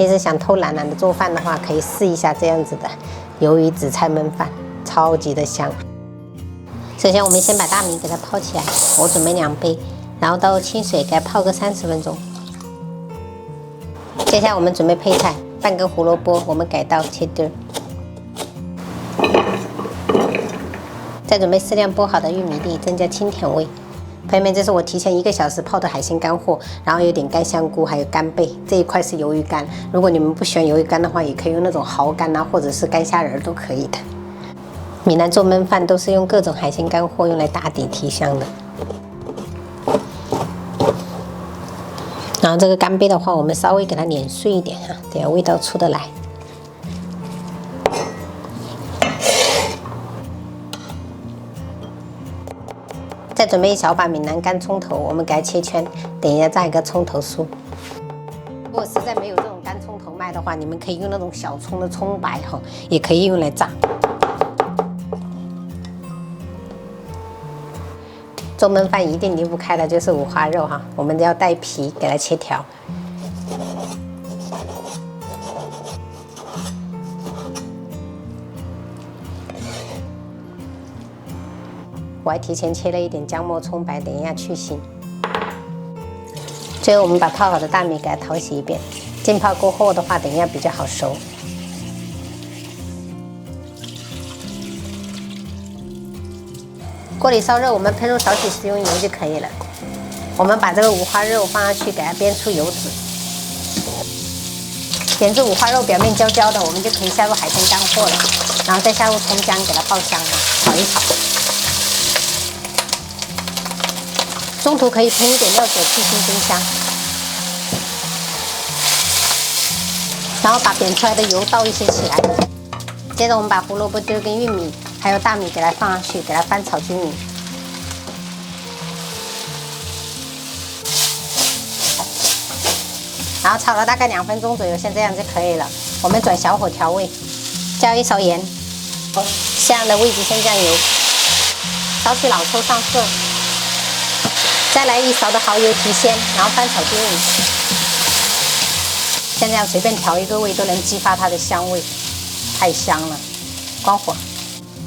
平时想偷懒的做饭的话，可以试一下这样子的鱿鱼紫菜焖饭，超级的香。首先我们先把大米给它泡起来，我准备2杯，然后倒清水给它泡个30分钟。接下来我们准备配菜，半根胡萝卜我们改刀切丁儿，再准备适量剥好的玉米粒，增加清甜味。朋友们，这是我提前1个小时泡的海鲜干货，然后有点干香菇，还有干贝，这一块是鱿鱼干。如果你们不喜欢鱿鱼干的话，也可以用那种蚝干啊，或者是干虾仁都可以的。闽南做焖饭都是用各种海鲜干货用来打底提香的。然后这个干贝的话，我们稍微给它碾碎一点哈，这样味道出得来。再准备1小把闽南干葱头，我们给它切圈，等一下炸一个葱头酥。如果实在没有这种干葱头卖的话，你们可以用那种小葱的葱白哈，也可以用来炸。做焖饭一定离不开的就是五花肉哈，我们要带皮，给它切条。我还提前切了一点姜末、葱白，等一下去腥。最后我们把泡好的大米给它淘洗一遍，浸泡过后的话，等一下比较好熟。锅里烧热，我们喷入少许食用油就可以了。我们把这个五花肉放上去，给它煸出油脂。点至五花肉表面焦焦的，我们就可以下入海鲜干货了，然后再下入葱姜，给它爆香了，炒一炒。中途可以喷一点料酒去腥增香，然后把煸出来的油倒一些起来。接着我们把胡萝卜丁跟玉米还有大米给它放上去，给它翻炒均匀。然后炒了大概2分钟左右，像这样就可以了。我们转小火调味，加一勺盐，适量的味极鲜酱油，少许老抽上色，再来1勺的蚝油提鲜，然后翻炒均匀。像这样随便调一个味都能激发它的香味，太香了。关火，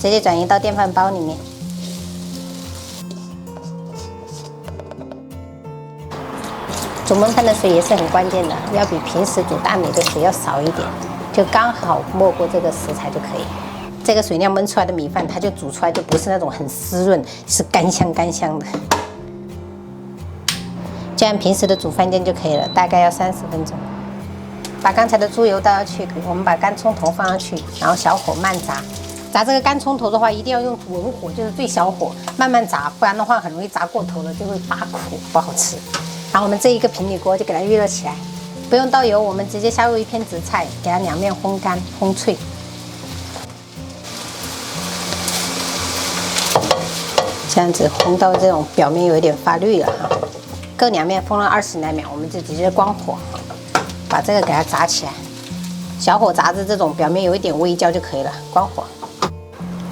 直接转移到电饭煲里面。煮焖饭的水也是很关键的，要比平时煮大米的水要少一点，就刚好没过这个食材就可以。这个水量焖出来的米饭，它就煮出来就不是那种很湿润，是干香干香的。就按平时的煮饭店就可以了，大概要30分钟。把刚才的猪油倒下去，我们把干葱头放上去，然后小火慢炸。炸这个干葱头的话，一定要用文火，就是最小火，慢慢炸，不然的话很容易炸过头了，就会发苦，不好吃。然后我们这一个平底锅就给它预热起来，不用倒油，我们直接下入一片紫菜，给它2面烘干烘脆。这样子烘到这种表面有一点发绿了哈，各2面烘了20来秒，我们就直接关火。把这个给它炸起来，小火炸至这种表面有一点微焦就可以了，关火。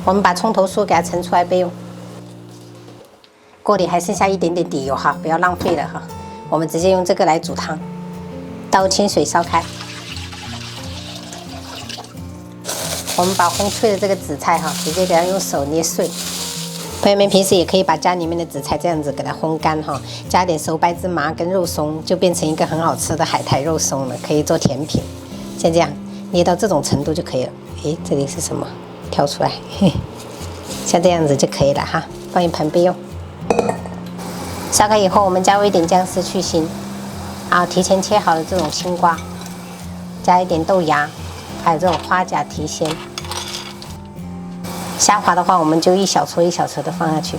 我们把葱头酥给它盛出来备用。锅里还剩下一点点底油哈，不要浪费了哈。我们直接用这个来煮汤，倒清水烧开。我们把烘脆的这个紫菜哈，直接给它用手捏碎。朋友们平时也可以把家里面的紫菜这样子给它烘干哈，加点熟白芝麻跟肉松，就变成一个很好吃的海苔肉松了，可以做甜品。像这样捏到这种程度就可以了。诶，这里是什么？跳出来，嘿，像这样子就可以了哈，放一盘备用。烧开以后，我们加入一点姜丝去腥，然后提前切好的这种青瓜，加一点豆芽，还有这种花甲提鲜。虾滑的话，我们就1小撮1小撮的放下去。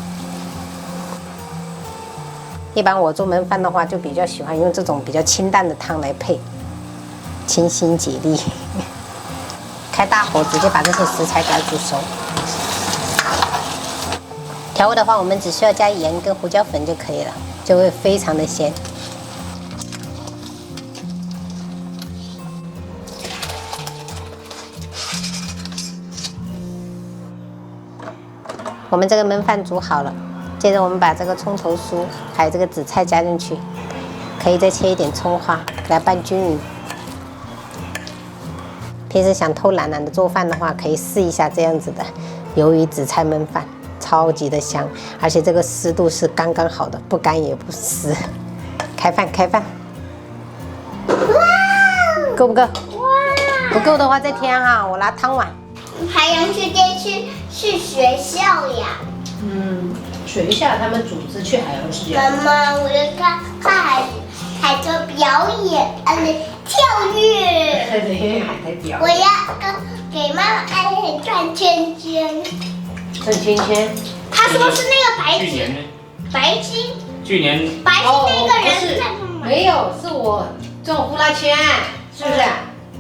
一般我做焖饭的话，就比较喜欢用这种比较清淡的汤来配，清新解腻。开大火，直接把这些食材给它煮熟。调味的话，我们只需要加盐跟胡椒粉就可以了，就会非常的鲜。我们这个焖饭煮好了，接着我们把这个葱头酥还有这个紫菜加进去，可以再切一点葱花，给它拌均匀。平时想偷懒懒的做饭的话，可以试一下这样子的鱿鱼紫菜焖饭，超级的香，而且这个湿度是刚刚好的，不干也不湿。开饭，开饭！哇，够不够？哇，不够的话再添哈，我拿汤碗。海洋世界是学校呀。学校他们组织去海洋世界。妈妈，我要看海豚表演，跳跃。海苔表演。我要给妈妈转圈圈。转圈圈。他说是那个白金。白金。去年。白金那个人在干嘛？没有，是我转呼啦圈，是不是？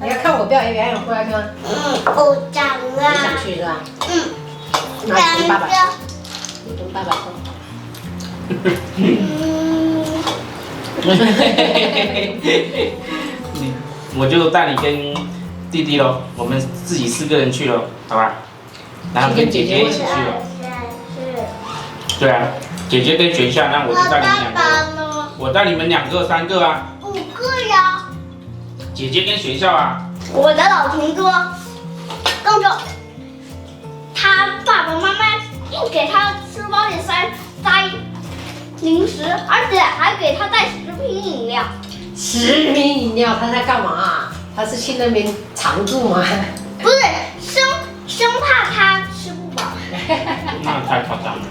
你要看我表演呼啦圈吗？偶长啊。你想去是吧？那跟爸爸去。你跟爸爸说。我就带你跟弟弟咯，我们自己4个人去咯，好吧？然后跟姐姐一起去咯。对啊，姐姐跟学校，那我就带你们2个。我带你们2个、3个啊。5个呀。姐姐跟学校啊。我的老同桌，更重，他爸爸妈妈又给他书包里塞零食，而且还给他带10瓶饮料。10瓶饮料，他在干嘛？他是去那边常住吗？不是，生怕他吃不饱。那太夸张了。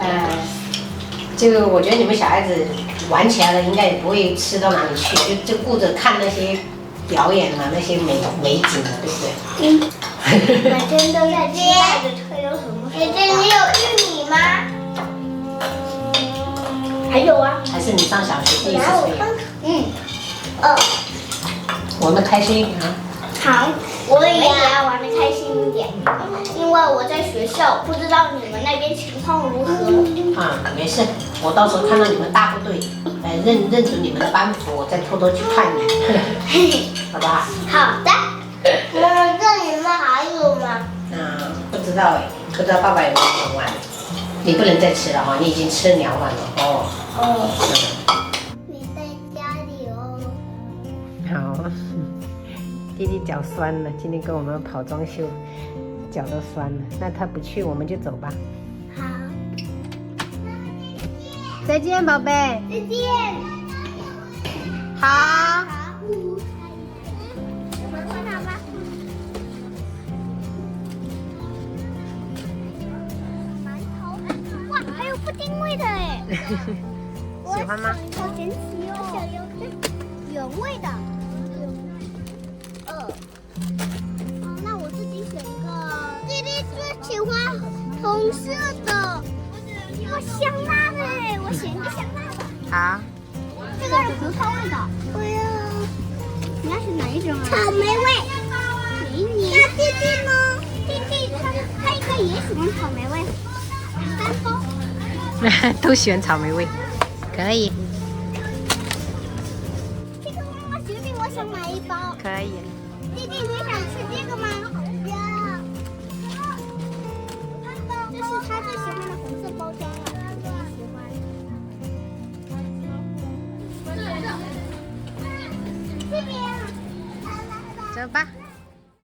这个我觉得你们小孩子玩起来了，应该也不会吃到哪里去，就顾着看那些表演啊，那些美景啊，对不对？每天都在期待着会有什么。姐姐，你有玉米吗？还有啊。还是你上小学第一次吃？玩得开心一点啊。好，我也要玩得开心一点，因为我在学校，不知道你们那边情况如何。没事，我到时候看到你们大部队，认准你们的班服，我再偷偷去看你，好不好？好的。这里面还有吗？不知道不知道爸爸有没有讲完。你不能再吃了哈，你已经吃2碗了你在家里哦。好，弟弟脚酸了，今天跟我们跑装修，脚都酸了。那他不去，我们就走吧。好。再见，宝贝。再见。好。我们回来吧。哇，还有布丁味的哎！喜欢吗？好神奇哦！我想要原味的。那我自己选一个。弟弟最喜欢红色的，香辣的哎！我选一个香辣的。好。这个是葡萄味的。我要。你要选哪一种啊？草莓味。给你。那弟弟呢？弟弟他应该也喜欢草莓味。3包。都喜欢草莓味，可以。这个妈妈雪饼，我想买1包。可以。弟弟，你想吃这个吗？要。这是他最喜欢的红色包装了，我也喜欢。这边。走吧。